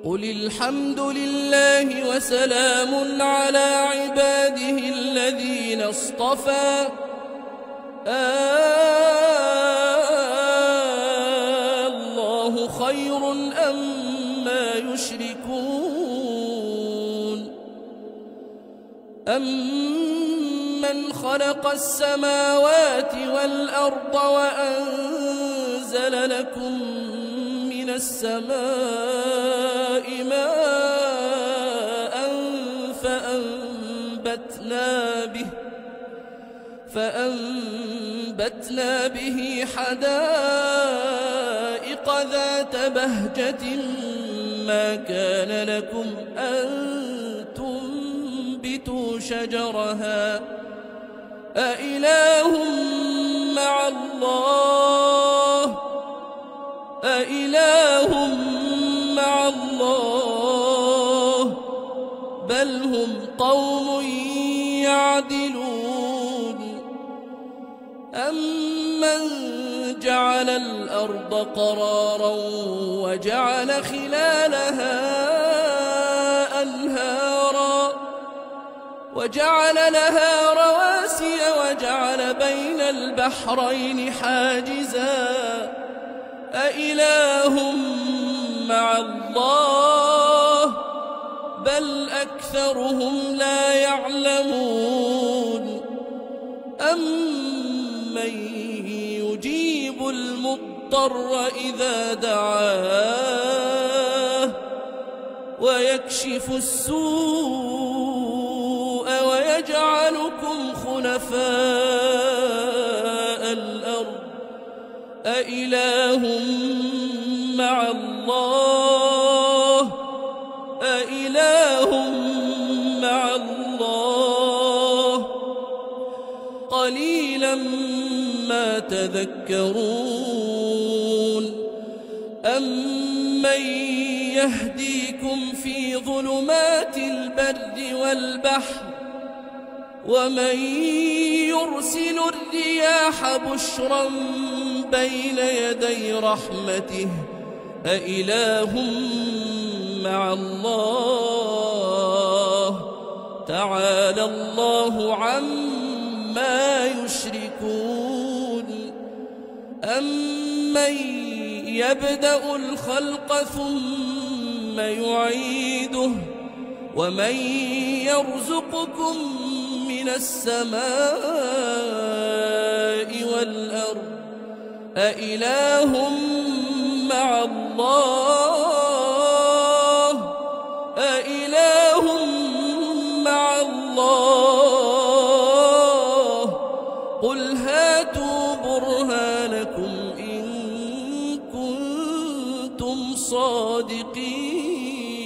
قل الحمد لله وسلام على عباده الذين اصطفى الله خير أما يشركون أمن خلق السماوات والأرض وأنزل لكم من السماء ماء فأنبتنا به حدائق ذات بهجة ما كان لكم أن تنبتوا شجرها أإله مع الله بل هم قوم يعدلون أمن جعل الأرض قرارا وجعل خلالها أنهارا وجعل لها رواسي وجعل بين البحرين حاجزا أإله مع الله بل أكثرهم لا يعلمون أمن يجيب المضطر إذا دعاه ويكشف السوء ويجعلكم خلفاء الأرض أإله مع الله قليلا ما تذكرون أمن يهديكم في ظلمات البر والبحر ومن يرسل الرياح بشرا بين يدي رحمته أإله مع الله تعالى الله عما يشركون أمن يبدأ الخلق ثم يعيده ومن يرزقكم من السماء والأرض أإله مع الله قل هاتوا برهانكم إن كنتم صادقين.